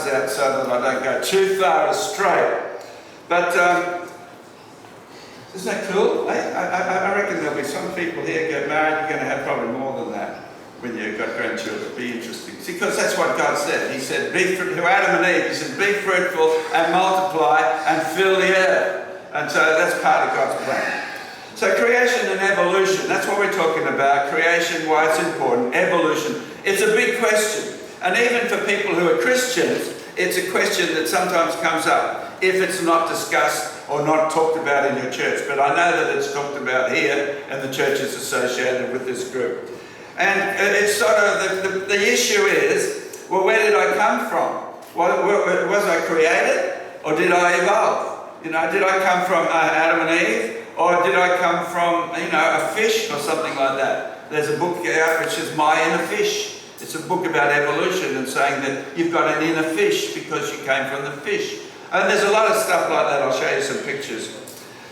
out so that I don't go too far astray. But isn't that cool? I reckon there'll be some people here get married, you're going to have probably more than that when you've got grandchildren. It'll be interesting. Because that's what God said. He said, to Adam and Eve, he said, be fruitful and multiply and fill the earth. And so that's part of God's plan. So creation and evolution, that's what we're talking about. Creation, why it's important. Evolution. It's a big question. And even for people who are Christians, it's a question that sometimes comes up if it's not discussed or not talked about in your church. But I know that it's talked about here and the church is associated with this group. And it's sort of, the issue is, well, where did I come from? Was I created or did I evolve? You know, did I come from Adam and Eve? Or did I come from, a fish or something like that? There's a book out which is My Inner Fish. It's a book about evolution and saying that you've got an inner fish because you came from the fish. And there's a lot of stuff like that. I'll show you some pictures.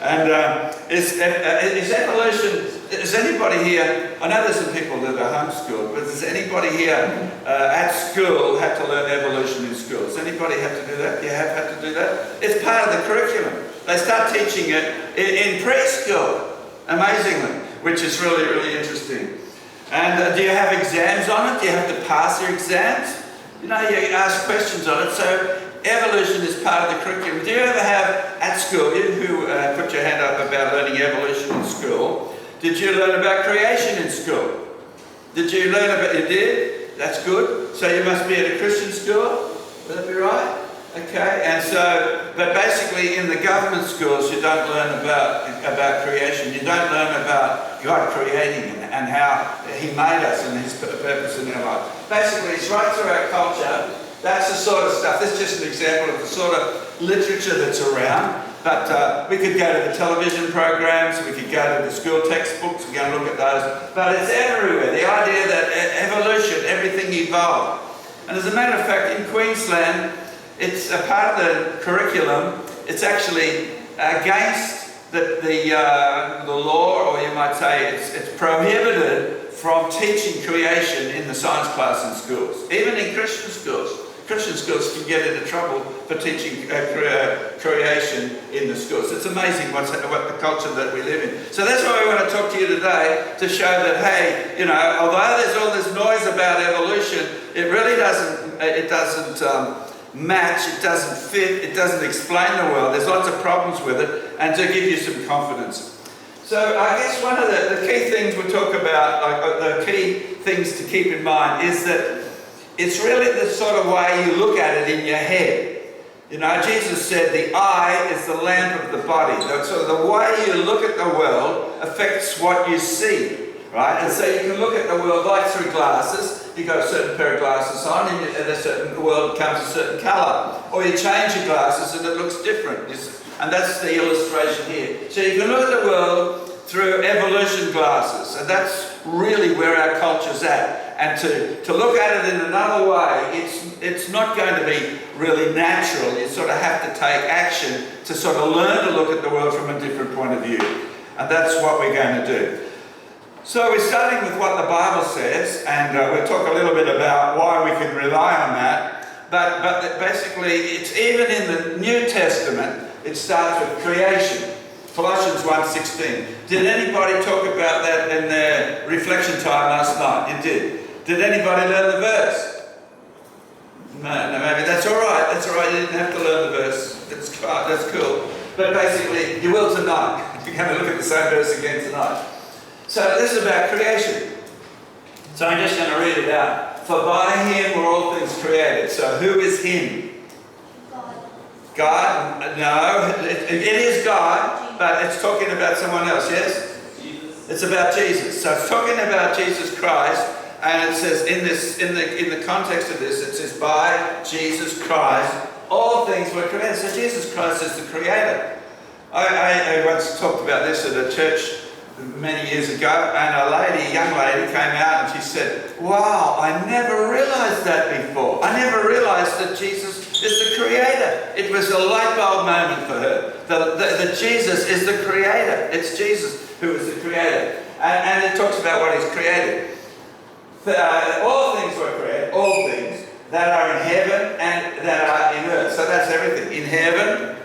And is evolution, is anybody here, I know there's some people that are homeschooled, but does anybody here at school have to learn evolution in school? Does anybody have to do that? You have had to do that? It's part of the curriculum. They start teaching it in preschool, amazingly, which is really, really interesting. And do you have exams on it? Do you have to pass your exams? You ask questions on it. So evolution is part of the curriculum. Do you ever have, at school, you who put your hand up about learning evolution in school, did you learn about creation in school? Did you learn about, you did? That's good. So you must be at a Christian school? Would that be right? Okay, and so, but basically in the government schools you don't learn about creation. You don't learn about God creating and how He made us and His purpose in our life. Basically, it's right through our culture. That's the sort of stuff. This is just an example of the sort of literature that's around. But we could go to the television programs, we could go to the school textbooks, we're going to look at those. But it's everywhere. The idea that evolution, everything evolved. And as a matter of fact, in Queensland, it's a part of the curriculum. It's actually against the law, or you might say it's prohibited from teaching creation in the science class in schools, even in Christian schools. Christian schools can get into trouble for teaching creation in the schools. It's amazing what the culture that we live in. So that's why we want to talk to you today, to show that, hey, although there's all this noise about evolution, it really doesn't match, it doesn't fit, it doesn't explain the world. There's lots of problems with it, and to give you some confidence. So I guess one of the key things we talk about, the key things to keep in mind, is that it's really the sort of way you look at it in your head. Jesus said the eye is the lamp of the body. So the way you look at the world affects what you see, right? And so you can look at the world like through glasses. You've got a certain pair of glasses on and the world becomes a certain colour. Or you change your glasses and it looks different. And that's the illustration here. So you can look at the world through evolution glasses. And that's really where our culture's at. And to look at it in another way, it's not going to be really natural. You sort of have to take action to sort of learn to look at the world from a different point of view. And that's what we're going to do. So we're starting with what the Bible says, and we'll talk a little bit about why we can rely on that. But basically, it's even in the New Testament, it starts with creation. Colossians 1:16. Did anybody talk about that in their reflection time last night? You did. Did anybody learn the verse? No, maybe that's all right. That's all right. You didn't have to learn the verse. That's cool. But basically, you will tonight. You're going to look at the same verse again tonight. So this is about creation. So I'm just going to read it out. For by Him were all things created. So who is Him? God? No, it is God, but it's talking about someone else, yes? Jesus. It's about Jesus. So it's talking about Jesus Christ, and it says in the context of this, it says by Jesus Christ, all things were created. So Jesus Christ is the creator. I once talked about this at a church many years ago, and a young lady came out and she said, wow, I never realized that before. I never realized that Jesus is the creator. It was a light bulb moment for her. That Jesus is the creator. It's Jesus who is the creator. And it talks about what He's created. All things were created, all things. that are in heaven and that are in earth. So that's everything. In heaven,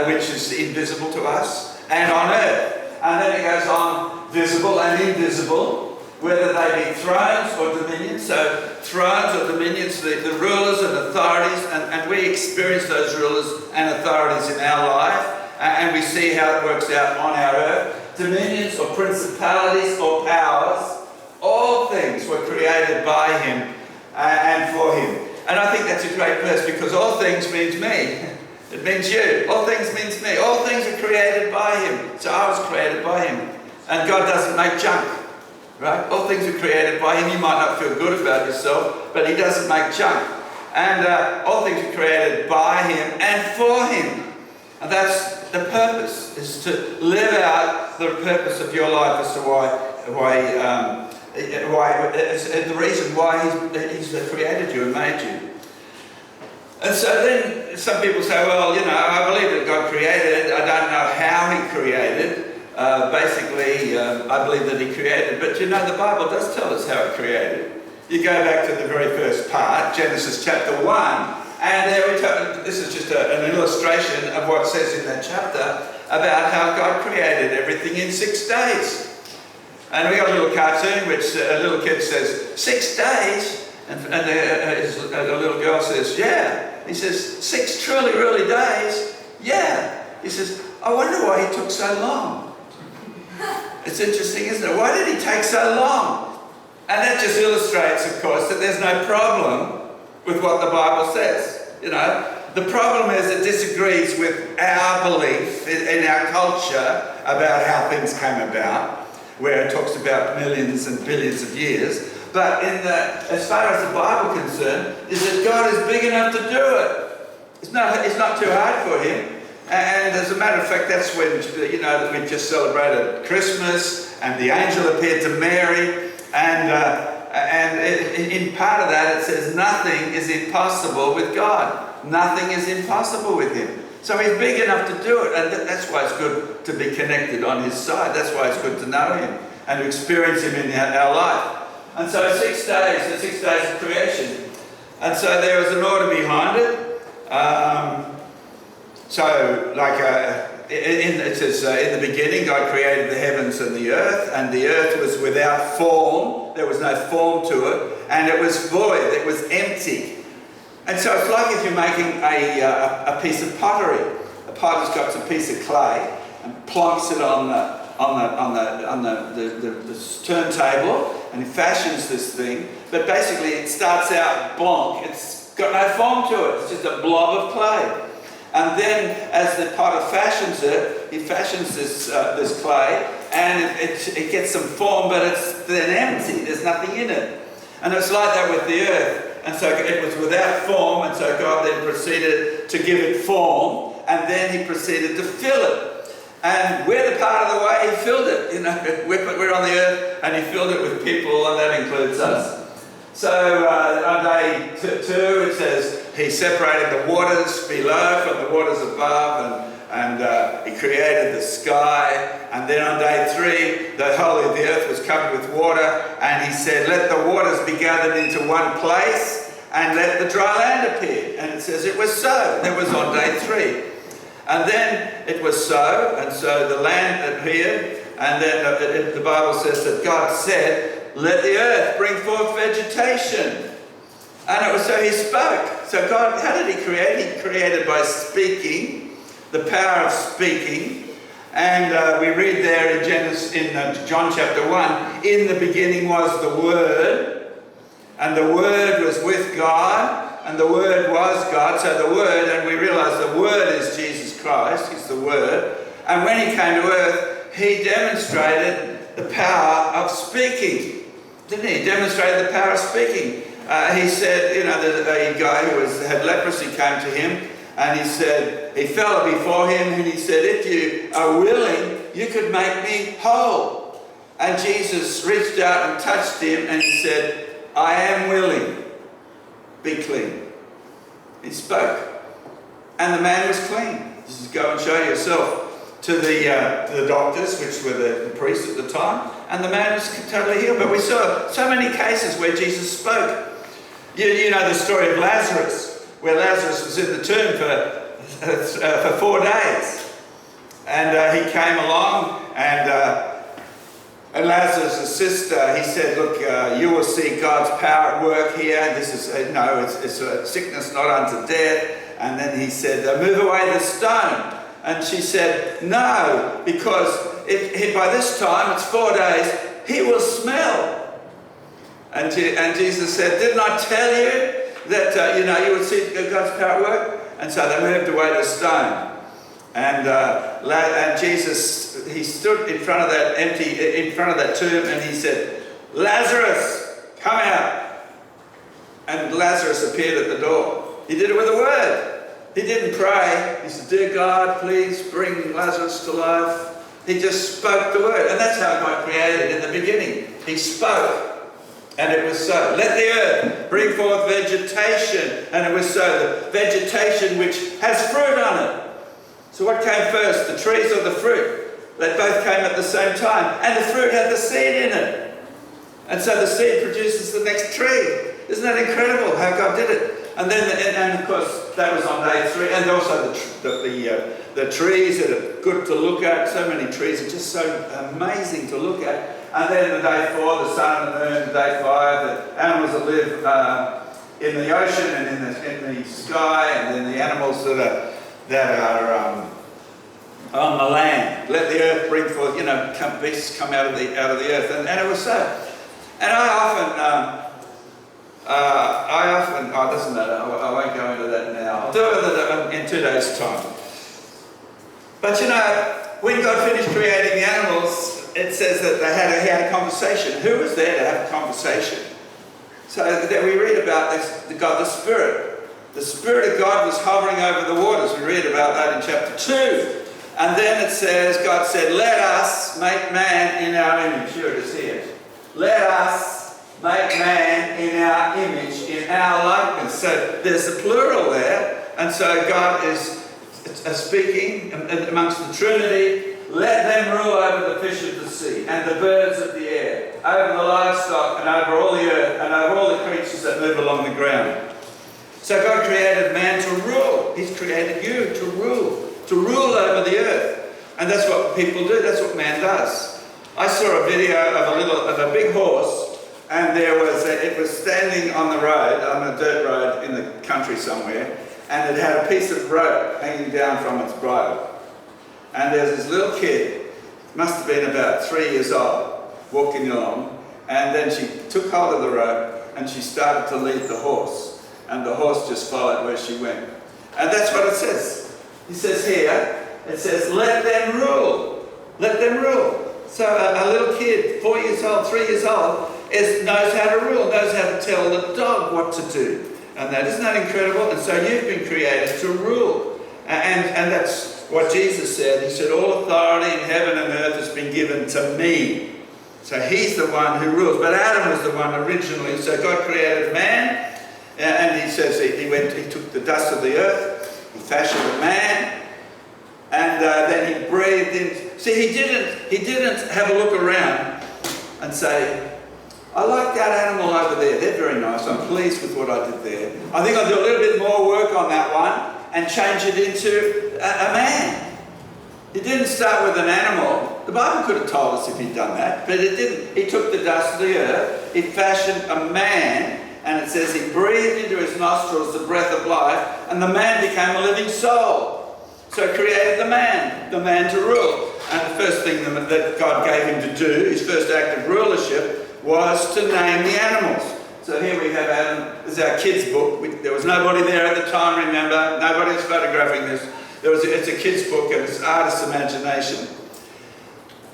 which is invisible to us, and on earth. And then it goes on, visible and invisible, whether they be thrones or dominions. So thrones or dominions, the rulers and authorities, and we experience those rulers and authorities in our life, and we see how it works out on our earth. Dominions or principalities or powers, all things were created by him and for him. And I think that's a great verse, because all things means me. It means you. All things means me. All things are created by him. So I was created by him. And God doesn't make junk. Right? All things are created by him. You might not feel good about yourself, but he doesn't make junk. And all things are created by him and for him. And that's the purpose, is to live out the purpose of your life as to the reason why he's created you and made you. And so then some people say, well, I believe that God created. I don't know how he created. Basically, I believe that he created. But the Bible does tell us how it created. You go back to the very first part, Genesis chapter 1, and there this is just an illustration of what it says in that chapter about how God created everything in 6 days. And we got a little cartoon which a little kid says, 6 days? And a little girl says, yeah. He says, 6 truly days? Yeah. He says, I wonder why he took so long. It's interesting, isn't it? Why did he take so long? And that just illustrates, of course, that there's no problem with what the Bible says. The problem is it disagrees with our belief in our culture about how things came about, where it talks about millions and billions of years. But as far as the Bible is concerned, is that God is big enough to do it. It's not too hard for him. And as a matter of fact, that's when, we just celebrated Christmas, and the angel appeared to Mary, and in part of that it says nothing is impossible with God. Nothing is impossible with him. So he's big enough to do it, and that's why it's good to be connected on his side. That's why it's good to know him and to experience him in our life. And so 6 days, the 6 days of creation. And so there was an order behind it. It says, in the beginning God created the heavens and the earth was without form. There was no form to it, and it was void, it was empty. And so it's like if you're making a piece of pottery. A potter's got a piece of clay and plonks it on the turntable, and he fashions this thing. But basically it starts out blank. It's got no form to it. It's just a blob of clay. And then as the potter fashions it, he fashions this clay, and it gets some form, but it's then empty. There's nothing in it. And it's like that with the earth. And so it was without form, and so God then proceeded to give it form, and then he proceeded to fill it. And we're the part of the way he filled it. We're on the earth, and he filled it with people, and that includes us. So on day 2, it says he separated the waters below from the waters above, and he created the sky. And then on day 3, the whole of the earth was covered with water, and he said, let the waters be gathered into one place, and let the dry land appear. And it says it was so. That was on day 3. And then it was so, and so the land appeared, and then the Bible says that God said, let the earth bring forth vegetation. And it was so he spoke. So God, how did he create? He created by speaking, the power of speaking. And we read there in John chapter 1, in the beginning was the Word, and the Word was with God, and the Word was God. So the Word, and we realize the Word is Jesus Christ, he's the Word. And when he came to earth, he demonstrated the power of speaking. Didn't he? He demonstrated the power of speaking. He said, a guy who had leprosy came to him, and he said, he fell before him, and he said, if you are willing, you could make me whole. And Jesus reached out and touched him, and he said, I am willing, be clean. He spoke, and the man was clean. Just go and show yourself to the doctors, which were the priests at the time, and the man was totally healed. But we saw so many cases where Jesus spoke. You know the story of Lazarus, where Lazarus was in the tomb for 4 days. And he came along, and Lazarus' sister, he said, look, you will see God's power at work here. This is, it's a sickness not unto death. And then he said, move away the stone. And she said, no, because by this time, it's 4 days, he will smell. And Jesus said, didn't I tell you that, you would see God's power at work? And so they moved away the stone. And Jesus, he stood in front of that tomb, and he said, Lazarus, come out. And Lazarus appeared at the door. He did it with a word. He didn't pray. He said, dear God, please bring Lazarus to life. He just spoke the word. And that's how God created in the beginning. He spoke. And it was so. Let the earth bring forth vegetation. And it was so. The vegetation which has fruit on it. So what came first, the trees or the fruit? They both came at the same time. And the fruit had the seed in it. And so the seed produces the next tree. Isn't that incredible how God did it? And then, and of course, that was on day 3. And also the trees that are good to look at. So many trees are just so amazing to look at. And then the day 4, the sun and the moon. Day 5, the animals that live in the ocean and in the sky. And then the animals that are on the land. Let the earth bring forth, beasts come out of the earth. And it was so. And I often, it doesn't matter, I won't go into that now. I'll do it in 2 days' time. But when God finished creating the animals, it says that he had a conversation. Who was there to have a conversation? So that we read about this, God the Spirit. The Spirit of God was hovering over the waters. We read about that in chapter 2. And then it says, God said, let us make man in our image. Here it is here. Let us make man in our image, in our likeness. So there's a plural there. And so God is speaking amongst the Trinity. Let them rule over the fish of the sea and the birds of the air, over the livestock and over all the earth and over all the creatures that move along the ground. So God created man to rule. He's created you to rule over the earth. And that's what people do. That's what man does. I saw a video of a big horse, and it was standing on the road, on a dirt road in the country somewhere, and it had a piece of rope hanging down from its bridle. And there's this little kid, must have been about 3 years old, walking along, and then she took hold of the rope and she started to lead the horse, and the horse just followed where she went. And that's what it says. He says here, it says, let them rule. Let them rule. So a little kid, 4 years old, 3 years old, knows how to rule, knows how to tell the dog what to do. And isn't that incredible? And so you've been created to rule. And that's what Jesus said. He said, all authority in heaven and earth has been given to me. So he's the one who rules. But Adam was the one originally. So God created man. And he says he took the dust of the earth. He fashioned a man. And then he breathed in. See, he didn't have a look around and say, I like that animal over there. They're very nice. I'm pleased with what I did there. I think I'll do a little bit more work on that one and change it into a man. He didn't start with an animal. The Bible could have told us if he'd done that, but it didn't. He took the dust of the earth. He fashioned a man, and it says he breathed into his nostrils the breath of life, and the man became a living soul. So he created the man to rule. And the first thing that God gave him to do, his first act of rulership, was to name the animals. So here we have Adam. This is our kids' book. There was nobody there at the time, remember. Nobody was photographing this. It's a kids' book, and it's artist's imagination.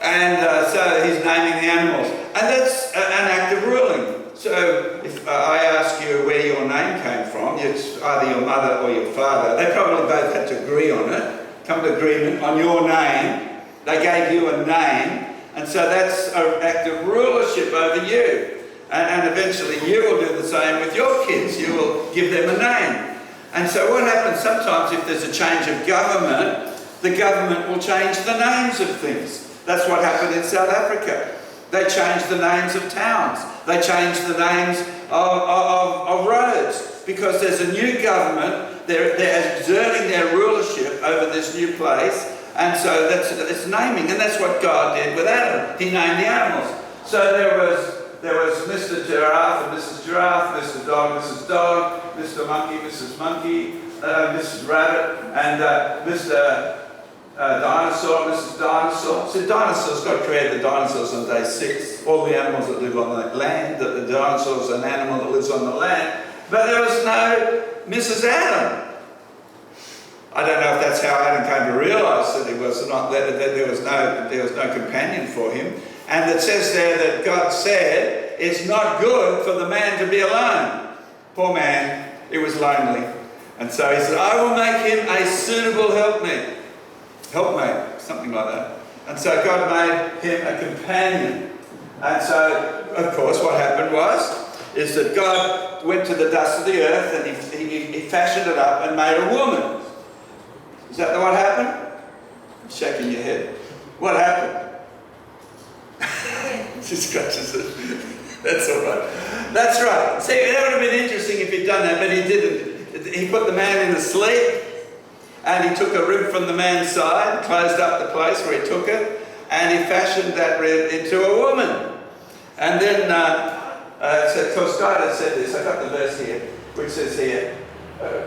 And so he's naming the animals. And that's an act of ruling. So if I ask you where your name came from, it's either your mother or your father. They probably both had to agree on it, come to agreement on your name. They gave you a name. And so that's an act of rulership over you. And eventually you will do the same with your kids. You will give them a name. And so what happens sometimes if there's a change of government, the government will change the names of things. That's what happened in South Africa. They changed the names of towns. They changed the names of roads, because there's a new government. They're exerting their rulership over this new place, and so it's naming, and that's what God did with Adam. He named the animals. So there was Mr. Giraffe and Mrs. Giraffe, Mr. Dog, Mrs. Dog, Mr. Monkey, Mrs. Monkey, Mrs. Rabbit, and Mr. Dinosaur, Mrs. Dinosaur. So dinosaurs, God created the dinosaurs on day 6. All the animals that live on the land, the dinosaurs are an animal that lives on the land. But there was no Mrs. Adam. I don't know if that's how Adam came to realise that he was not, that there was no companion for him. And it says there that God said, it's not good for the man to be alone. Poor man, he was lonely. And so he said, I will make him a suitable helpmate, something like that. And so God made him a companion. And so, of course, what happened is that God went to the dust of the earth and he fashioned it up and made a woman. Is that what happened? You're shaking your head. What happened? She scratches it. That's all right. That's right. See, that would have been interesting if he'd done that, but he didn't. He put the man in the sleep, and he took a rib from the man's side, closed up the place where he took it, and he fashioned that rib into a woman. And then, so of course, God had said this. I got the verse here, which says here,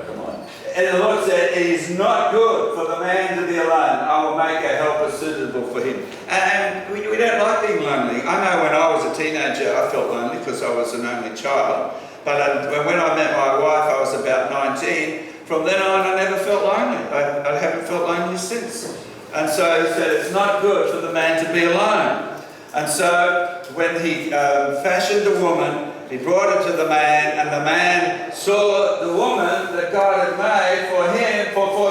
come on. And the Lord said, it is not good for the man to be alone. I will make a helper suitable for him. And we don't like being lonely. I know when I was a teenager, I felt lonely because I was an only child. But when I met my wife, I was about 19. From then on, I never felt lonely. I haven't felt lonely since. And so he said, it's not good for the man to be alone. And so when he fashioned the woman, he brought her to the man, and the man saw the woman that God had made for him,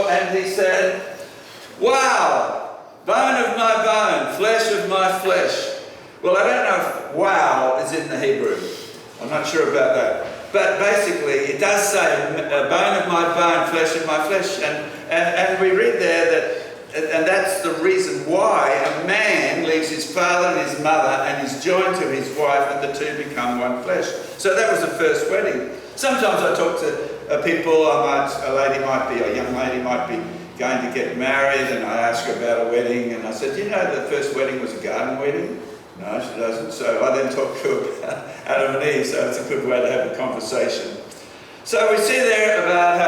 and he said, wow, bone of my bone, flesh of my flesh. Well, I don't know if wow is in the Hebrew. I'm not sure about that. But basically, it does say, bone of my bone, flesh of my flesh. And we read there that, and that's the reason why a man leaves his father and his mother and is joined to his wife, and the two become one flesh. So that was the first wedding. Sometimes I talk to people, a young lady might be going to get married, and I ask her about a wedding, and I said, do you know the first wedding was a garden wedding? No, she doesn't. So I then talk to her about Adam and Eve, so it's a good way to have a conversation. So we see there about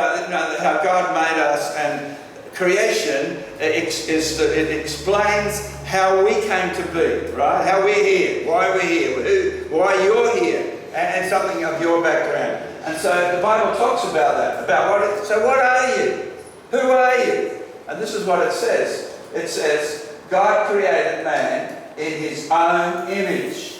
how God made us, and creation, it explains how we came to be, right? How we're here, why we're here, why you're here, and something of your background. And so the Bible talks about that, so what are you? Who are you? And this is what it says. It says, God created man in his own image.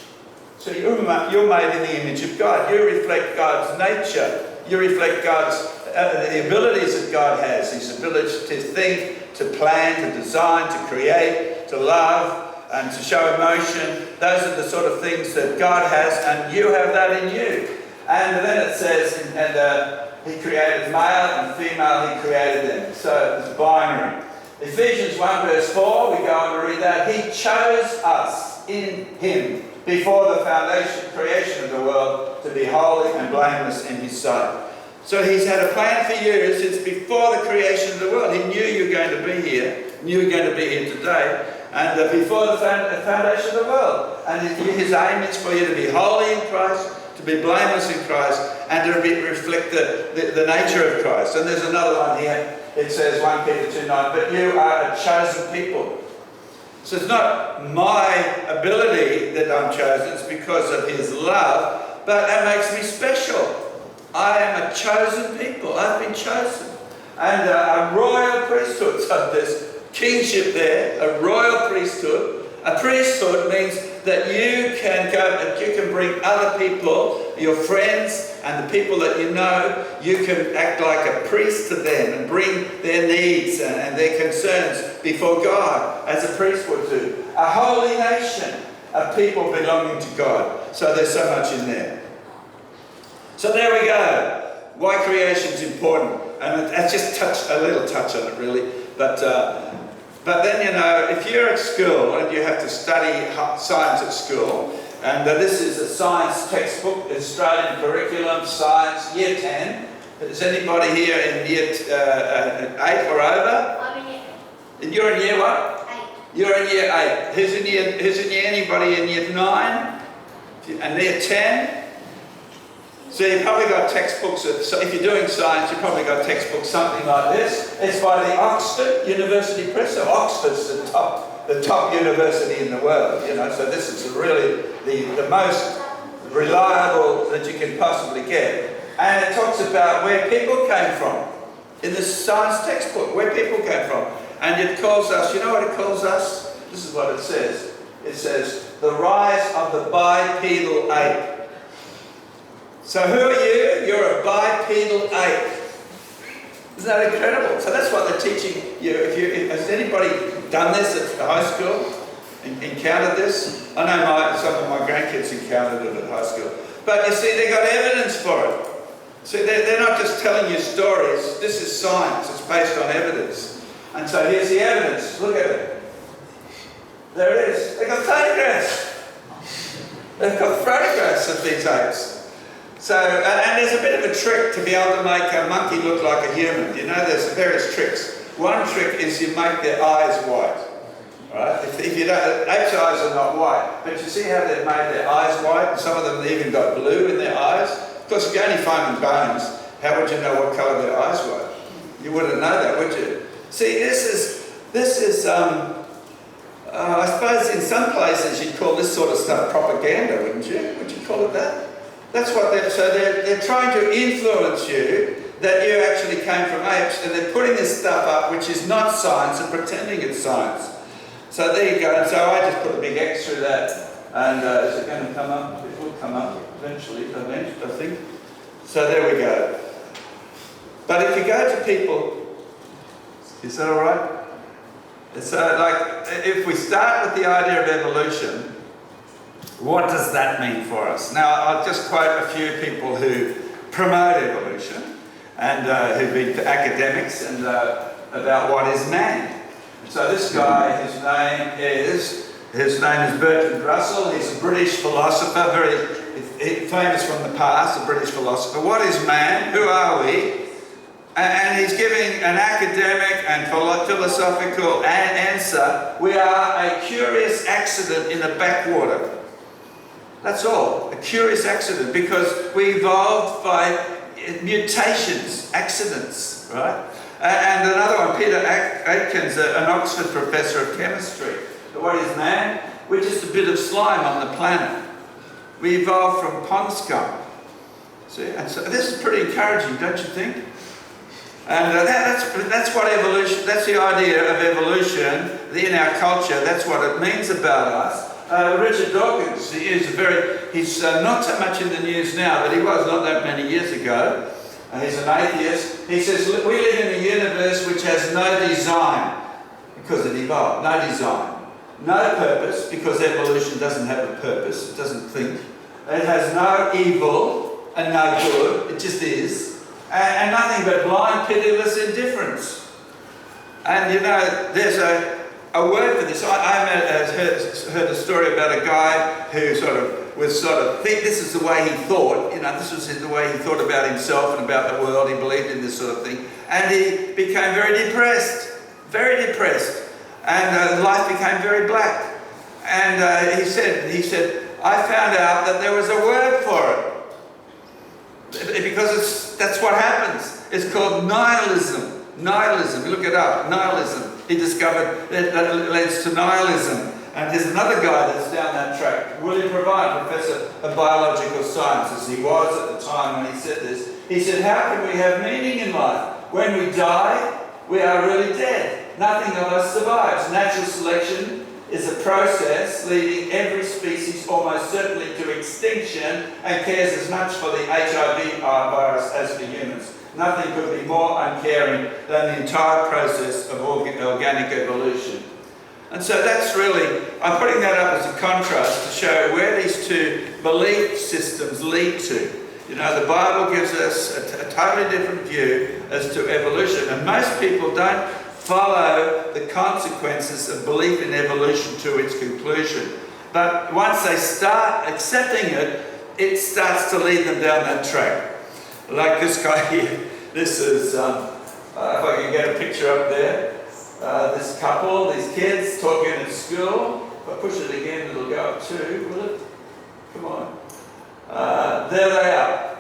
So you're made in the image of God. You reflect God's nature. You reflect God's the abilities that God has, his ability to think, to plan, to design, to create, to love, and to show emotion. Those are the sort of things that God has, and you have that in you. And then it says, he created male and female, he created them. So it's binary. Ephesians 1 verse 4, we go on to read that. He chose us in him before the creation of the world, to be holy and blameless in his sight. So he's had a plan for you since before the creation of the world. He knew you were going to be here, knew you were going to be here today, and before the foundation of the world. And his aim is for you to be holy in Christ, to be blameless in Christ, and to reflect the nature of Christ. And there's another one here. It says 1 Peter 2:9, but you are a chosen people. So it's not my ability that I'm chosen, it's because of his love, but that makes me special. I am a chosen people. I've been chosen. And a royal priesthood. So there's kingship there, a royal priesthood. A priesthood means that you can go and you can bring other people, your friends and the people that you know, you can act like a priest to them and bring their needs and their concerns before God as a priest would do. A holy nation of people belonging to God. So there's so much in there. So there we go. Why creation is important. And I just touched a little touch on it really. But then, if you're at school and you have to study science at school, And this is a science textbook, Australian curriculum, science, year 10. Is anybody here in year 8 or over? I'm in year 8. And you're in year what? 8. You're in year 8. Who's in year, anybody in year 9? And year 10? So you've probably got textbooks, so if you're doing science, you've probably got textbooks something like this. It's by the Oxford University Press. So Oxford's the top university in the world, you know, so this is really the most reliable that you can possibly get. And it talks about where people came from in the science textbook, where people came from. And it calls us, you know what it calls us? This is what it says. It says, the rise of the bipedal ape. So who are you? You're a bipedal ape. Isn't that incredible? So that's what they're teaching you. Has anybody done this at high school? Encountered this? I know some of my grandkids encountered it at high school. But you see, they got evidence for it. See, they're not just telling you stories. This is science. It's based on evidence. And so here's the evidence. Look at it. There it is. They've got photographs. They've got photographs of these apes. So, and there's a bit of a trick to be able to make a monkey look like a human. You know, there's various tricks. One trick is you make their eyes white. Right? If you don't, apes' eyes are not white, but you see how they've made their eyes white, and some of them even got blue in their eyes. Of course, if you only find them bones, how would you know what colour their eyes were? You wouldn't know that, would you? See, this is I suppose in some places you'd call this sort of stuff propaganda, wouldn't you? Would you call it that? That's what they're trying to influence you that you actually came from apes, and they're putting this stuff up which is not science and pretending it's science. So there you go. And so I just put a big X through that, and is it going to come up? It will come up eventually, I think. So there we go. But if you go to people, is that all right? So like, if we start with the idea of evolution, what does that mean for us? Now, I'll just quote a few people who promote evolution and who've been academics and about what is man. So this guy, his name is Bertrand Russell. He's a British philosopher, very famous from the past, a British philosopher. What is man? Who are we? And he's giving an academic and philosophical answer. We are a curious accident in a backwater. That's all, a curious accident, because we evolved by mutations, accidents, right? And another one, Peter Atkins, an Oxford professor of chemistry. What is man? We're just a bit of slime on the planet. We evolved from pond scum. See, and so this is pretty encouraging, don't you think? And that's what evolution, that's the idea of evolution in our culture. That's what it means about us. Richard Dawkins, he's not so much in the news now, but he was not that many years ago. He's an atheist. He says, we live in a universe which has no design, because it evolved, no design. No purpose, because evolution doesn't have a purpose, it doesn't think. It has no evil and no good, it just is. And nothing but blind, pitiless indifference. And you know, there's a word for this. I heard a story about a guy who this is the way he thought, you know, this was the way he thought about himself and about the world. He believed in this sort of thing. And he became very depressed. And life became very black. And he said, I found out that there was a word for it. Because that's what happens. It's called nihilism. Nihilism, look it up, nihilism. He discovered that leads to nihilism. And there's another guy that's down that track, William Provine, professor of biological sciences. He was at the time when he said this. He said, how can we have meaning in life? When we die, we are really dead. Nothing of us survives. Natural selection is a process leading every species almost certainly to extinction, and cares as much for the HIV virus as for humans. Nothing could be more uncaring than the entire process of organic evolution. And so that's really, I'm putting that up as a contrast to show where these two belief systems lead to. You know, the Bible gives us a totally different view as to evolution, and most people don't follow the consequences of belief in evolution to its conclusion. But once they start accepting it, it starts to lead them down that track. Like this guy here. This is, if I can get a picture up there, this couple, these kids talking at school. If I push it again, it'll go up too, will it? Come on. There they are,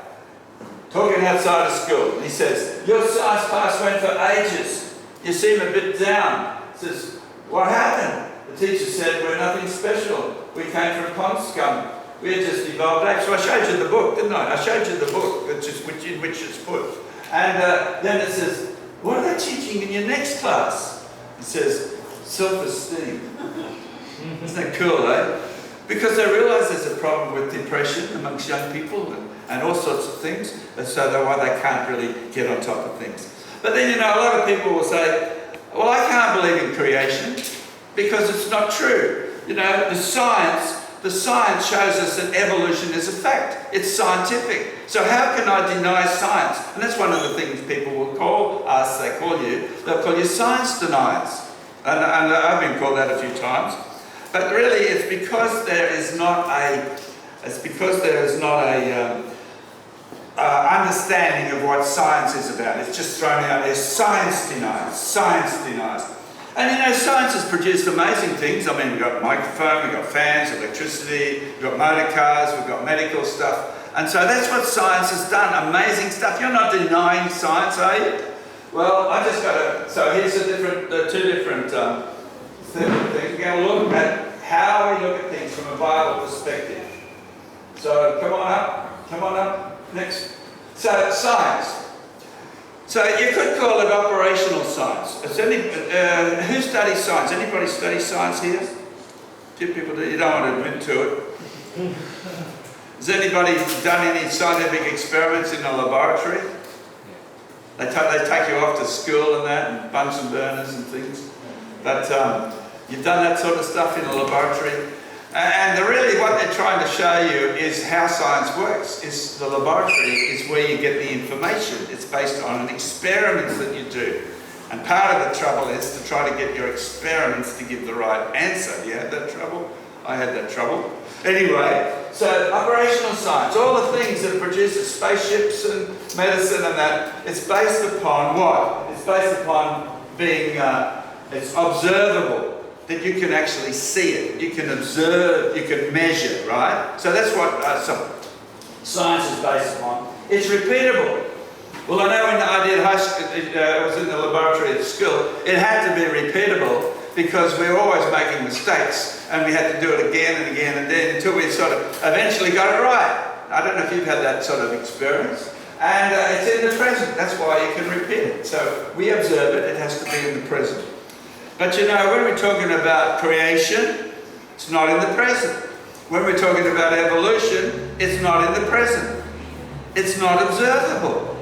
talking outside of school. And he says, your science class went for ages. You seem a bit down. He says, what happened? The teacher said, we're nothing special. We came from pond scum. We had just evolved apes. So I showed you the book, didn't I? I showed you the book, in which it's put. And then it says, what are they teaching in your next class? It says, self-esteem. Isn't that cool, eh? Because they realise there's a problem with depression amongst young people and all sorts of things, and so that's why they can't really get on top of things. But then, you know, a lot of people will say, well, I can't believe in creation because it's not true. You know, the science shows us that evolution is a fact. It's scientific. So how can I deny science? And that's one of the things people will call us, they'll call you science deniers. And I've been called that a few times. But really it's because there is not a understanding of what science is about. It's just thrown out there, science deniers. And you know, science has produced amazing things. I mean, we've got a microphone, we've got fans, electricity, we've got motor cars, we've got medical stuff. And so that's what science has done, amazing stuff. You're not denying science, are you? Well, I just got to, so here's two different things. We're going to look at how we look at things from a Bible perspective. So come on up, next. So science. So you could call it operational science. Who studies science? Anybody study science here? Two people do. You don't want to admit to it. Has anybody done any scientific experiments in a laboratory? They take you off to school and that, and Bunsen burners and things. But you've done that sort of stuff in a laboratory. And really what they're trying to show you is how science works. The laboratory is where you get the information. It's based on experiments that you do. And part of the trouble is to try to get your experiments to give the right answer. You had that trouble? I had that trouble. Anyway, so operational science, all the things that produce spaceships and medicine and that, it's based upon what? It's based upon being, it's observable. That you can actually see it, you can observe, you can measure, right? So that's what science is based upon. It's repeatable. Well, I know when I did I was in the laboratory at school, it had to be repeatable because we were always making mistakes and we had to do it again and again and then until we sort of eventually got it right. I don't know if you've had that sort of experience. And it's in the present, that's why you can repeat it. So we observe it, it has to be in the present. But you know, when we're talking about creation, it's not in the present. When we're talking about evolution, it's not in the present. It's not observable.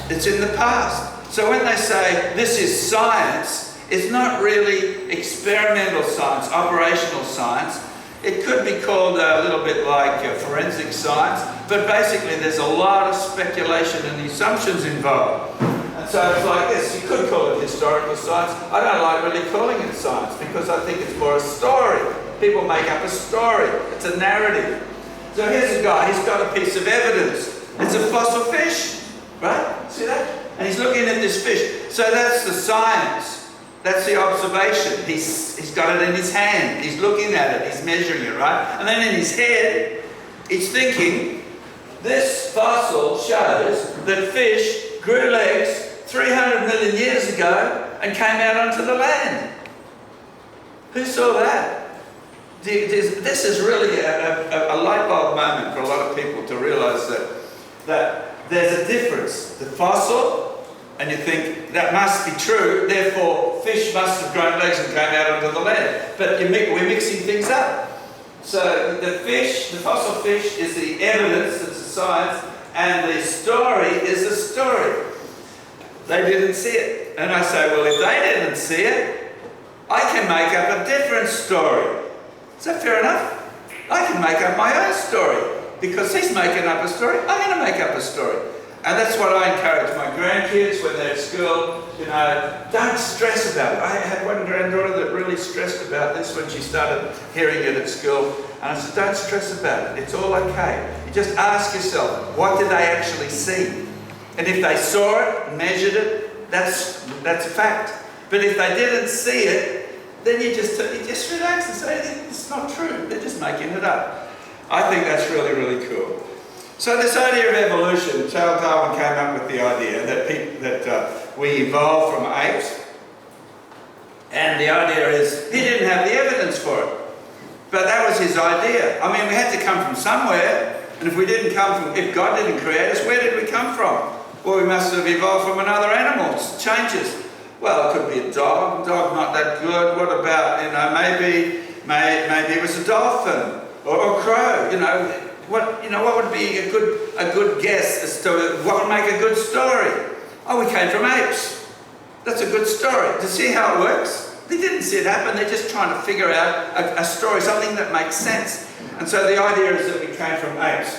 It's in the past. So when they say this is science, it's not really experimental science, operational science. It could be called a little bit like forensic science, but basically there's a lot of speculation and assumptions involved. So it's like this, you could call it historical science. I don't like really calling it science because I think it's more a story. People make up a story. It's a narrative. So here's a guy, he's got a piece of evidence. It's a fossil fish, right? See that? And he's looking at this fish. So that's the science. That's the observation. He's got it in his hand. He's looking at it. He's measuring it, right? And then in his head, he's thinking, this fossil shows that fish grew legs 300 million years ago and came out onto the land. Who saw that? This is really a light bulb moment for a lot of people to realise that there's a difference. The fossil, and you think that must be true, therefore fish must have grown legs and came out onto the land. But we're mixing things up. So the fossil fish is the evidence, it's the science, and the story is the story. They didn't see it. And I say, well, if they didn't see it, I can make up a different story. Is that fair enough? I can make up my own story. Because he's making up a story, I'm going to make up a story. And that's what I encourage my grandkids when they're at school. You know, don't stress about it. I had one granddaughter that really stressed about this when she started hearing it at school. And I said, don't stress about it. It's all okay. You just ask yourself, what did they actually see? And if they saw it, measured it, that's a fact. But if they didn't see it, then you just relax and say, it's not true. They're just making it up. I think that's really, really cool. So this idea of evolution, Charles Darwin came up with the idea that we evolved from apes. And the idea is, he didn't have the evidence for it. But that was his idea. I mean, we had to come from somewhere. And if God didn't create us, where did we come from? Well, we must have evolved from another animal. Changes. Well, it could be a dog. Not that good. What about, maybe it was a dolphin or a crow. What would be a good guess as to what would make a good story? Oh, we came from apes. That's a good story. To see how it works? They didn't see it happen. They're just trying to figure out a story, something that makes sense. And so the idea is that we came from apes.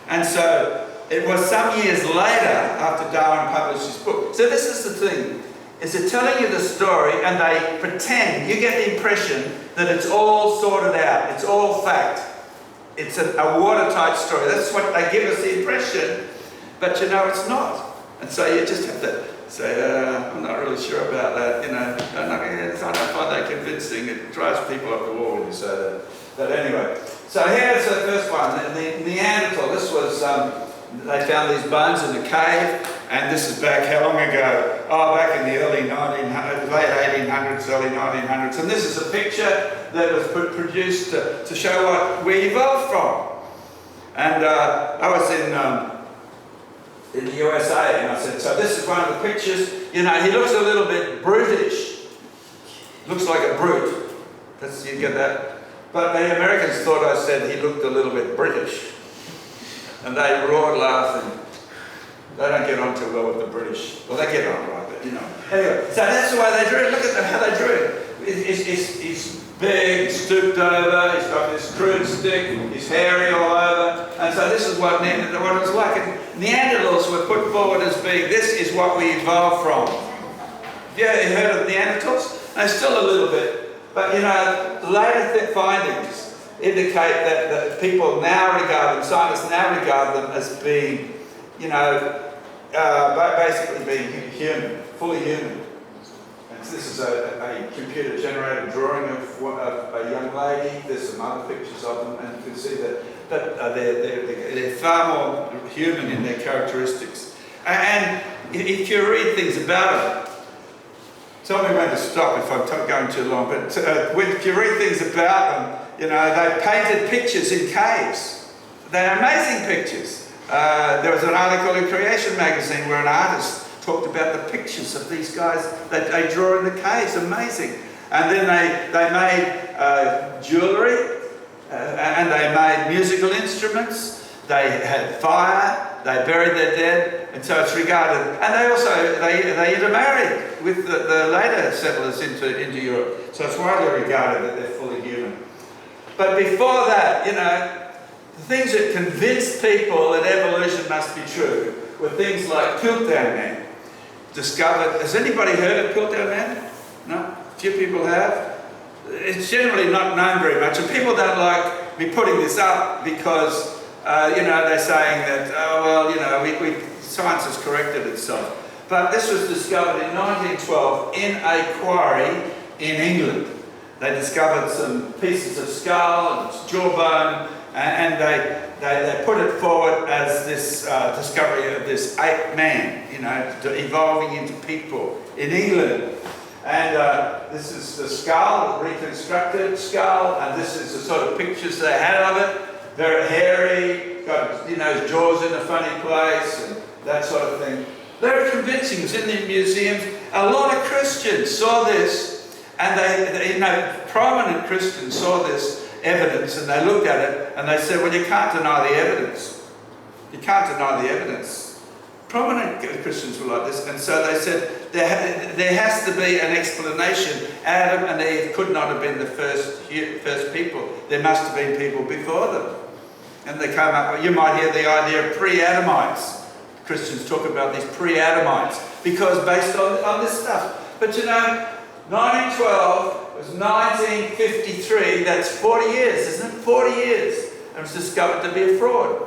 And so it was some years later after Darwin published his book. So this is the thing. Is they're telling you the story and they pretend, you get the impression that it's all sorted out. It's all fact. It's a watertight story. That's what they give us the impression, but it's not. And so you just have to say, I'm not really sure about that. I don't find that convincing. It drives people up the wall when you say that. But anyway, so here's the first one, the Neanderthal. This was, they found these bones in a cave, and this is back how long ago? Oh, back in the early 1900s, late 1800s, early 1900s. And this is a picture that was produced to show what we evolved from. And I was in the USA, and I said, so this is one of the pictures. He looks a little bit brutish. Looks like a brute. You get that? But the Americans thought I said he looked a little bit British. And they roared laughing. They don't get on too well with the British. Well, they get on right, but Anyway, so that's the way they drew it. Look at how they drew it. He's big, stooped over, he's got this crude stick, he's hairy all over. And so this is what it was like. And Neanderthals were put forward as being, this is what we evolved from. Have you heard of Neanderthals? No, still a little bit. But later findings indicate that people now regard them, scientists now regard them as being, basically being human, fully human. And this is a computer-generated drawing of a young lady. There's some other pictures of them, and you can see that they're far more human in their characteristics. And if you read things about them, tell me when to stop if I'm going too long, but if you read things about them, they painted pictures in caves. They're amazing pictures. There was an article in Creation magazine where an artist talked about the pictures of these guys that they draw in the caves. Amazing. And then they made jewellery, and they made musical instruments. They had fire. They buried their dead, and so it's regarded. And they also they intermarried with the later settlers into Europe. So it's widely regarded that they're fully human. But before that, the things that convinced people that evolution must be true were things like Piltdown Man. Discovered. Has anybody heard of Piltdown Man? No? A few people have. It's generally not known very much, and people don't like me putting this up because they're saying that, science has corrected itself. But this was discovered in 1912 in a quarry in England. They discovered some pieces of skull and jawbone, and they put it forward as this discovery of this ape man, evolving into people in England. And this is the skull, the reconstructed skull, and this is the sort of pictures they had of it. Very hairy, got his jaws in a funny place, and that sort of thing. Very convincing. It was in the museums. A lot of Christians saw this, and prominent Christians saw this evidence, and they looked at it, and they said, well, you can't deny the evidence. You can't deny the evidence. Prominent Christians were like this, and so they said, there has to be an explanation. Adam and Eve could not have been the first people. There must have been people before them. And they came up, you might hear the idea of pre-Adamites. Christians talk about these pre-Adamites, because based on this stuff. But 1912, it was 1953, that's 40 years, isn't it? 40 years. And it was discovered to be a fraud.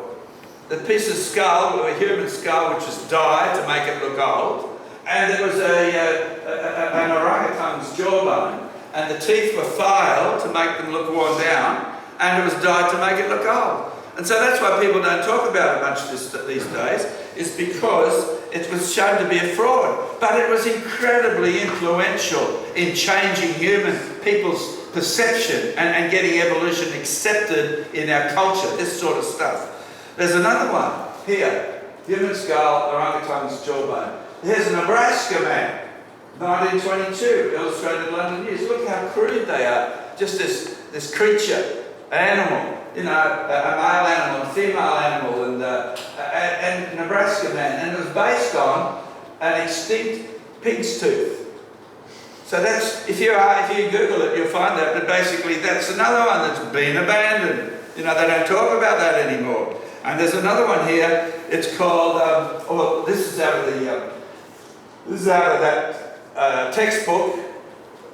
The piece of skull, a human skull, which was dyed to make it look old, and there was an orangutan's jawbone, and the teeth were filed to make them look worn down, and it was dyed to make it look old. And so that's why people don't talk about it much these days, is because it was shown to be a fraud. But it was incredibly influential in changing people's perception and getting evolution accepted in our culture, this sort of stuff. There's another one here, human skull, orangutan's jawbone. Here's a Nebraska man, 1922, Illustrated London News. Look how crude they are. Just this creature, an animal, a male animal, a female animal, and Nebraska man. And it was based on an extinct pig's tooth. So that's, if you Google it, you'll find that. But basically, that's another one that's been abandoned. They don't talk about that anymore. And there's another one here. It's called. This is out of that textbook.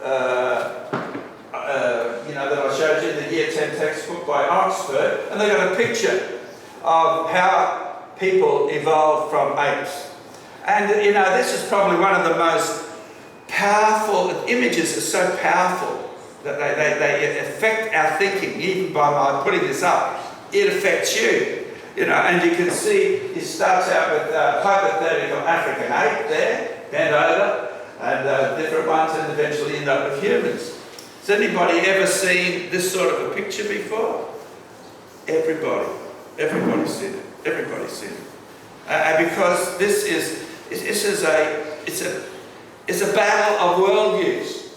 That I showed you, the Year 10 textbook by Oxford, and they've got a picture of how people evolved from apes. And this is probably one of the most powerful images. Are so powerful that they affect our thinking. Even by my putting this up, it affects you. And you can see it starts out with hypothetical African ape there, bent over, and different ones, and eventually end up with humans. Has anybody ever seen this sort of a picture before? Everybody's seen it. Everybody's seen it. Because it's a battle of worldviews.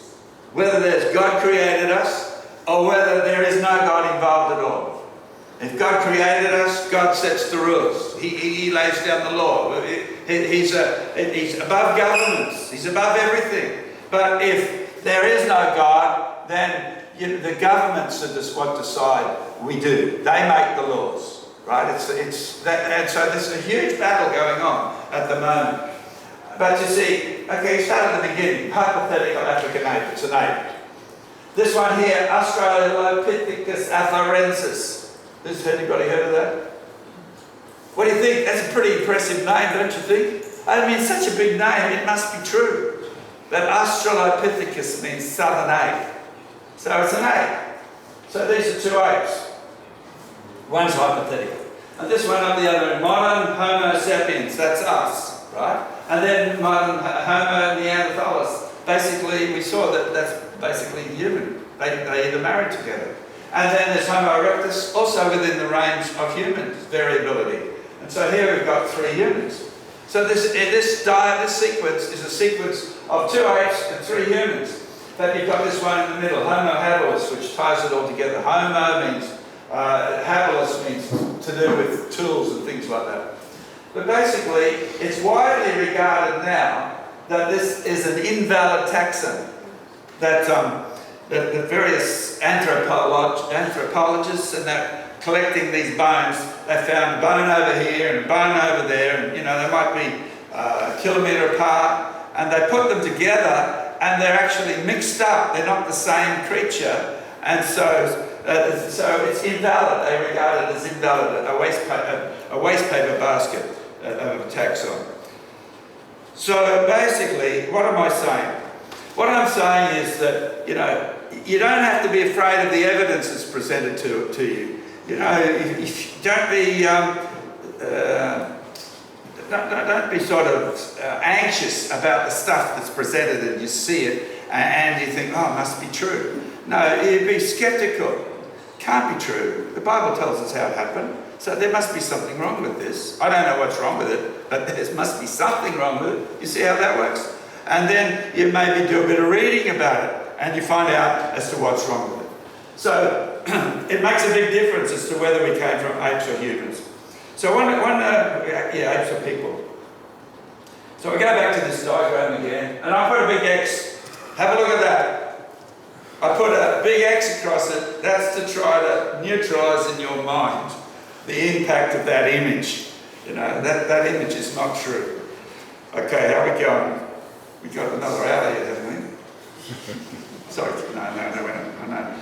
Whether there's God created us, or whether there is no God involved at all. If God created us, God sets the rules. He lays down the law. He's above governments. He's above everything. But if there is no God, then the governments are just what decide we do. They make the laws, right? And so there's a huge battle going on at the moment. But you see, okay, you start at the beginning. Hypothetical African ape. It's an ape. This one here, Australopithecus afarensis. Has anybody heard of that? What do you think? That's a pretty impressive name, don't you think? I mean, such a big name, it must be true. But Australopithecus means southern ape. So it's an ape. So these are two apes. One's hypothetical. And this one up the other, modern Homo sapiens, that's us, right? And then modern Homo neanderthalis. Basically, we saw that that's basically human. They either married together. And then there's Homo erectus, also within the range of humans, variability. And so here we've got 3 humans. So this sequence is a sequence of 2 apes and 3 humans. But you've got this one in the middle, Homo habilis, which ties it all together. Homo means, habilis means to do with tools and things like that. But basically, it's widely regarded now that this is an invalid taxon. That the various anthropologists and that collecting these bones, they found bone over here and bone over there, and they might be a kilometre apart, and they put them together and they're actually mixed up. They're not the same creature, and so it's invalid. They regard it as invalid, a waste paper basket of a taxon. So basically, what am I saying? What I'm saying is that, you don't have to be afraid of the evidence that's presented to you. Don't be sort of anxious about the stuff that's presented and you see it and you think, oh, it must be true. No, you'd be skeptical. Can't be true. The Bible tells us how it happened. So there must be something wrong with this. I don't know what's wrong with it, but there must be something wrong with it. You see how that works? And then you maybe do a bit of reading about it and you find out as to what's wrong with it. So it makes a big difference as to whether we came from apes or humans. So apes are people. So we go back to this diagram again, and I put a big X. Have a look at that. I put a big X across it. That's to try to neutralise in your mind the impact of that image. That image is not true. Okay, how are we going? We got another hour here, haven't we? Sorry, no, I know.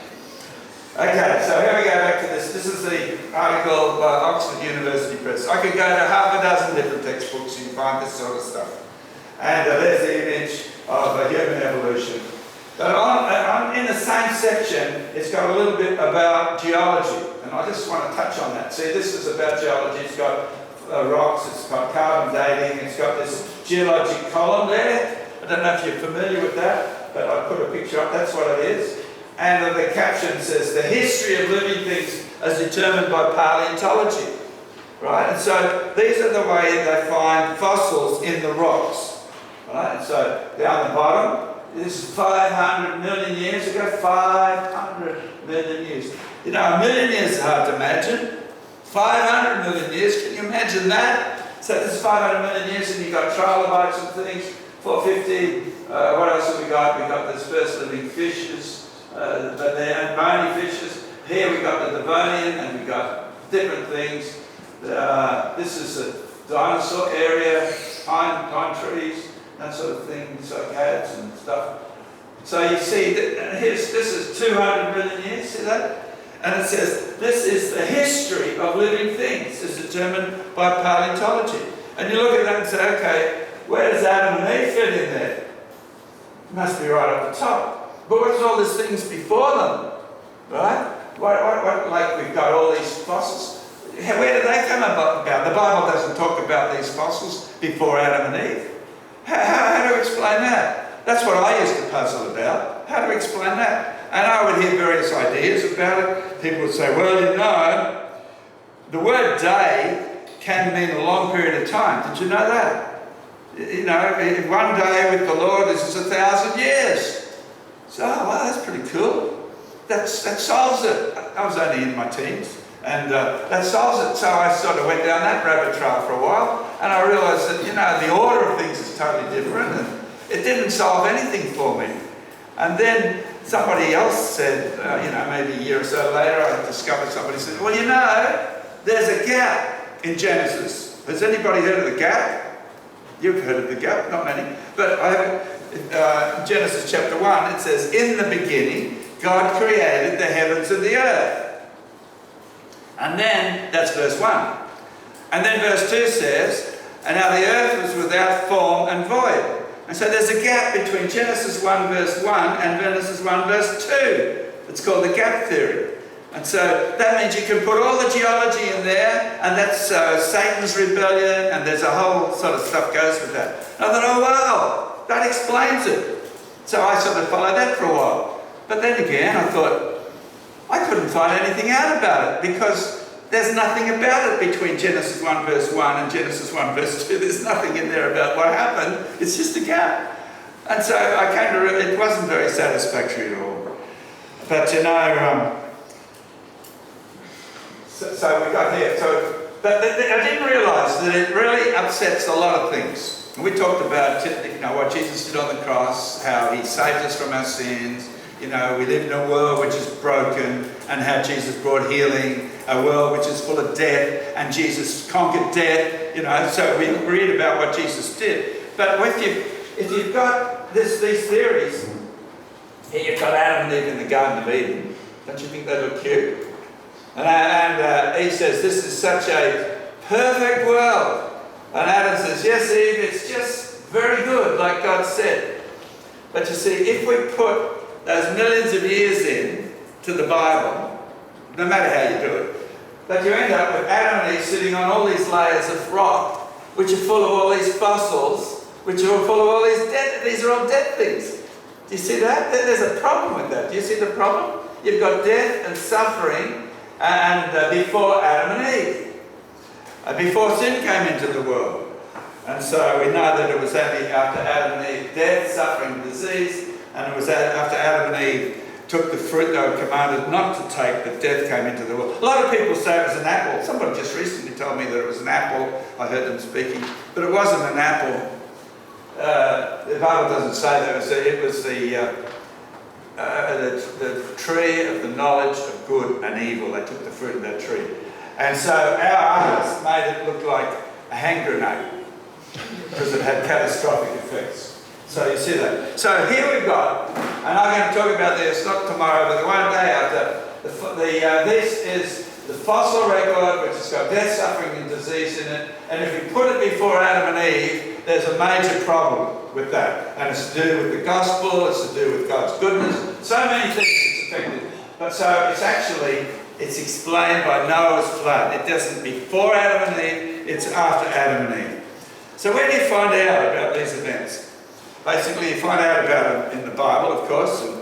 Okay, so here we go back to this. This is the article by Oxford University Press. I could go to half a dozen different textbooks and find this sort of stuff. And there's the image of human evolution. But in the same section, it's got a little bit about geology. And I just want to touch on that. See, this is about geology. It's got rocks, it's got carbon dating, it's got this geologic column there. I don't know if you're familiar with that, but I put a picture up. That's what it is. And the caption says, the history of living things as determined by paleontology. Right? And so these are the way they find fossils in the rocks. Right? And so down the bottom, this is 500 million years ago. 500 million years. You know, a million years is hard to imagine. 500 million years, can you imagine that? So this is 500 million years, and you've got trilobites and things. 450, what else have we got? We've got this first living fishes, they're bony fishes. Here we've got the Devonian, and we've got different things. This is a dinosaur area, pine trees, that sort of thing, cycads and stuff. So you see, this is 200 million years, see that? And it says, this is the history of living things, is determined by paleontology. And you look at that and say, okay, where does Adam and Eve fit in there? It must be right up the top. But what's all these things before them? Right? Like we've got all these fossils. Where did they come about? The Bible doesn't talk about these fossils before Adam and Eve. How do we explain that? That's what I used to puzzle about. How do we explain that? And I would hear various ideas about it. People would say, well, you know, the word day can mean a long period of time. Did you know that? You know, one day with the Lord is 1,000 years. So, well, that's pretty cool. That solves it. I was only in my teens. And that solves it. So I sort of went down that rabbit trail for a while. And I realised that, you know, the order of things is totally different. And it didn't solve anything for me. And then somebody else said, you know, maybe a year or so later, I discovered somebody said, well, you know, there's a gap in Genesis. Has anybody heard of the gap? You've heard of the gap, not many. But Genesis chapter 1, it says, in the beginning, God created the heavens and the earth. And then, that's verse 1. And then verse 2 says, and now the earth was without form and void. And so there's a gap between Genesis 1 verse 1 and Genesis 1 verse 2. It's called the gap theory. And so that means you can put all the geology in there, and that's Satan's rebellion, and there's a whole sort of stuff goes with that. And I thought, oh wow, that explains it. So I sort of followed that for a while. But then again, I thought, I couldn't find anything out about it, because there's nothing about it between Genesis 1 verse 1 and Genesis 1 verse 2. There's nothing in there about what happened. It's just a gap. And so I came to it wasn't very satisfactory at all. But you know, so we got here. But I didn't realise that it really upsets a lot of things. And we talked about, you know, what Jesus did on the cross, how he saved us from our sins. You know, we live in a world which is broken, and how Jesus brought healing, a world which is full of death, and Jesus conquered death, you know, so we read about what Jesus did. But if you've got these theories, here you've got Adam and Eve in the Garden of Eden. Don't you think they look cute? And Eve says, this is such a perfect world. And Adam says, yes, Eve, it's just very good, like God said. But you see, if we put those millions of years in to the Bible, no matter how you do it, but you end up with Adam and Eve sitting on all these layers of rock, which are full of all these fossils, which are full of all these are all dead things. Do you see that? There's a problem with that. Do you see the problem? You've got death and suffering and before Adam and Eve, before sin came into the world. And so we know that it was only after Adam and Eve, death, suffering, disease, and it was after Adam and Eve took the fruit they were commanded not to take, that death came into the world. A lot of people say it was an apple. Somebody just recently told me that it was an apple. I heard them speaking. But it wasn't an apple. The Bible doesn't say that. It was the tree of the knowledge of good and evil. They took the fruit of that tree. And so our artists made it look like a hand grenade, because it had catastrophic effects. So you see that. So here we've got, and I'm going to talk about this not tomorrow, but the one day after. This is the fossil record, which has got death, suffering, and disease in it. And if we put it before Adam and Eve, there's a major problem with that. And it's to do with the gospel. It's to do with God's goodness. So many things it's affected. But so it's explained by Noah's flood. It doesn't before Adam and Eve. It's after Adam and Eve. So where do you find out about these events? Basically, you find out about them in the Bible, of course, and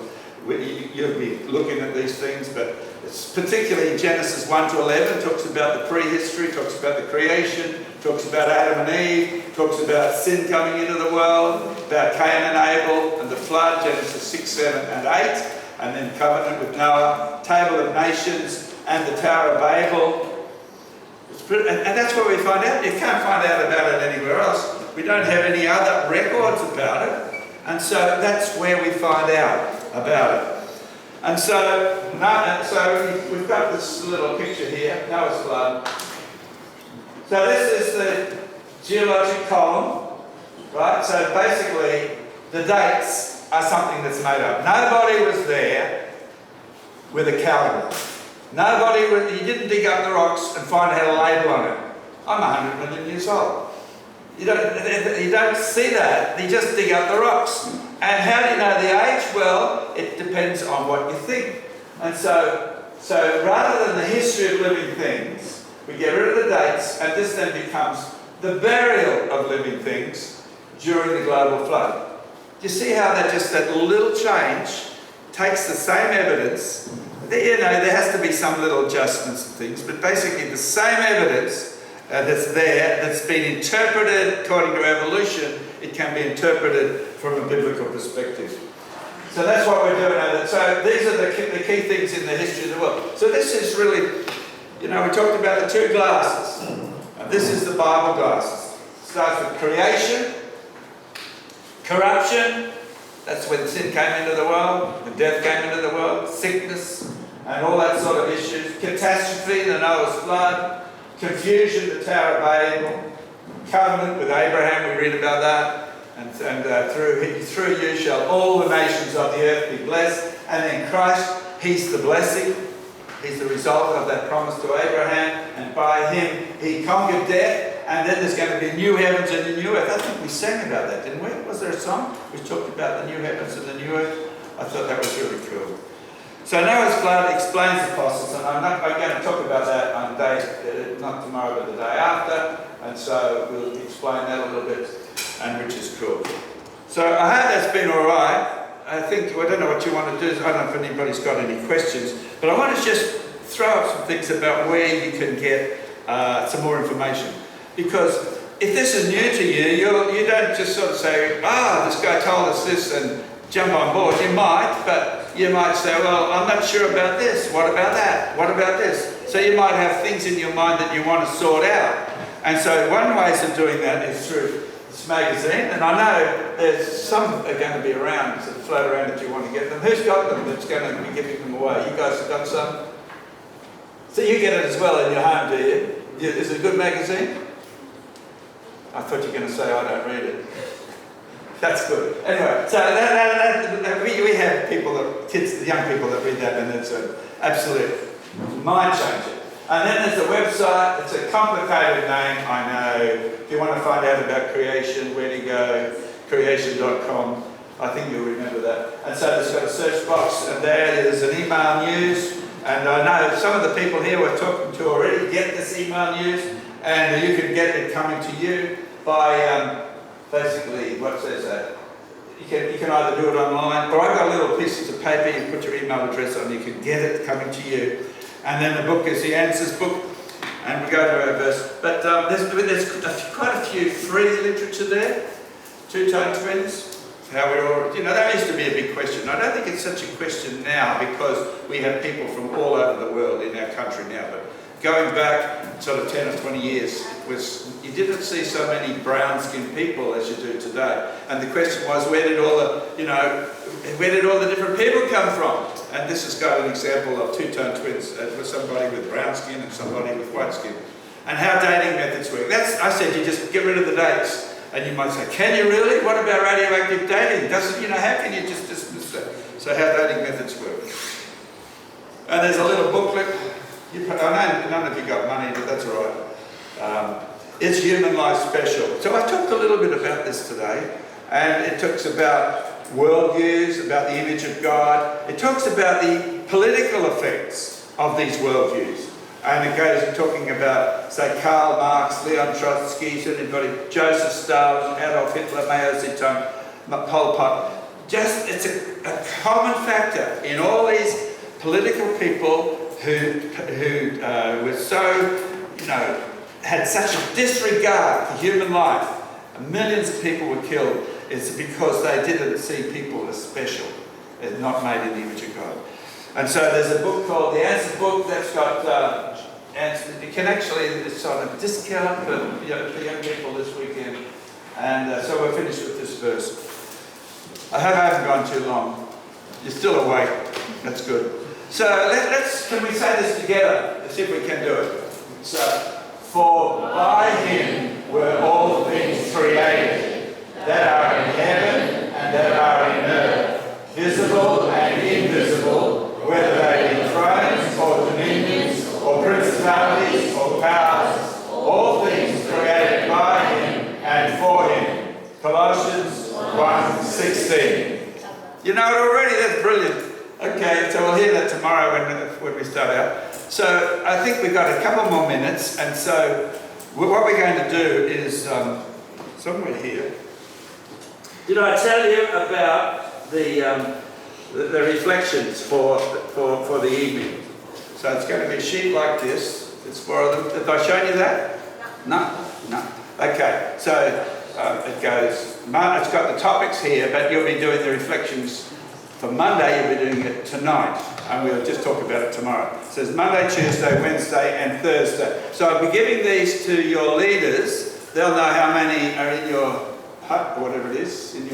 you'll be looking at these things, but it's particularly Genesis 1 to 11 talks about the prehistory, talks about the creation, talks about Adam and Eve, talks about sin coming into the world, about Cain and Abel and the flood, Genesis 6, 7 and 8, and then covenant with Noah, table of nations, and the Tower of Babel. And that's where we find out. You can't find out about it anywhere else. We don't have any other records about it, and so that's where we find out about it. And so we've got this little picture here, Noah's flood. So this is the geologic column, right? So basically, the dates are something that's made up. Nobody was there with a calendar. You didn't dig up the rocks and find out a label on it. I'm 100 million years old. You don't see that. You just dig up the rocks. And how do you know the age? Well, it depends on what you think. And so rather than the history of living things, we get rid of the dates, and this then becomes the burial of living things during the global flood. Do you see how that little change takes the same evidence? There has to be some little adjustments and things, but basically the same evidence that's there, that's been interpreted according to evolution, it can be interpreted from a biblical perspective. So that's what we're doing. So these are the key things in the history of the world. So this is really, we talked about the two glasses. And this is the Bible glasses. It starts with creation, corruption, that's when sin came into the world, when death came into the world, sickness, and all that sort of issues. Catastrophe, the Noah's flood. Confusion, the Tower of Babel. Covenant with Abraham, we read about that. And through you shall all the nations of the earth be blessed. And then Christ, He's the blessing. He's the result of that promise to Abraham. And by Him, He conquered death. And then there's going to be new heavens and a new earth. I think we sang about that, didn't we? Was there a song? We talked about the new heavens and the new earth. I thought that was really cool. So Noah's flood explains the fossils, and I'm going to talk about that on not tomorrow, but the day after. And so we'll explain that a little bit, and which is cool. So I hope that's been all right. I don't know what you want to do. I don't know if anybody's got any questions, but I want to just throw up some things about where you can get some more information. Because if this is new to you, you don't just sort of say, this guy told us this and jump on board. You might, but you might say, well, I'm not sure about this. What about that? What about this? So you might have things in your mind that you want to sort out. And so one way of doing that is through this magazine. And I know there's some are going to be around, sort of float around if you want to get them. Who's got them that's going to be giving them away? You guys have got some? So you get it as well in your home, do you? Is it a good magazine? I thought you were going to say, I don't read it. That's good. Anyway, so we have kids, young people that read that, and it's an absolute mind changer. And then there's a website. It's a complicated name, I know. If you want to find out about creation, where to go, creation.com. I think you'll remember that. And so there's got a search box, and there's an email news. And I know some of the people here we're talking to already get this email news, and you can get it coming to you by basically, what says that? You can either do it online, or I've got little pieces of paper, you put your email address on, you can get it coming to you. And then the book is the Answers book, and we go to our verse. But there's quite a few free literature there. Two-tone twins, how we're all, that used to be a big question. I don't think it's such a question now because we have people from all over the world in our country now. But going back sort of 10 or 20 years, you didn't see so many brown-skinned people as you do today. And the question was, where did all the different people come from? And this has got an example of two-tone twins, with somebody with brown skin and somebody with white skin. And how dating methods work. I said you just get rid of the dates. And you might say, can you really? What about radioactive dating? Doesn't, how can you just dismiss that? So how dating methods work. And there's a little booklet. I know none of you got money, but that's all right. Is human life special? So I talked a little bit about this today, and it talks about worldviews, about the image of God. It talks about the political effects of these worldviews. And it goes talking about, say, Karl Marx, Leon Trotsky, so you've got Joseph Stalin, Adolf Hitler, Mao Zedong, Pol Pot. It's a common factor in all these political people who were so, had such a disregard for human life. Millions of people were killed. It's because they didn't see people as special, as not made in the image of God. And so there's a book called The Answer Book that's got answers. You can actually, it's on a discount for young people this weekend. And so we're finished with this verse. I hope I haven't gone too long. You're still awake. That's good. So can we say this together? Let's see if we can do it. So, for by him were all things created, that are in heaven and that are in earth, visible and invisible, whether they be thrones or dominions or principalities or powers, all things created by him and for him. Colossians 1:16. You know it already, that's brilliant. Okay, so we'll hear that tomorrow when we start out. So I think we've got a couple more minutes, and so what we're going to do is somewhere here. Did I tell you about the reflections for the evening? So it's going to be a sheet like this. There's 4 of them. Have I shown you that? No. Okay, so it goes. It's got the topics here, but you'll be doing the reflections. For Monday, you'll be doing it tonight, and we'll just talk about it tomorrow. So it's Monday, Tuesday, Wednesday, and Thursday. So I'll be giving these to your leaders. They'll know how many are in your hut, or whatever it is, in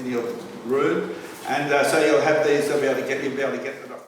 your room, and so you'll have these. You'll be able to get them.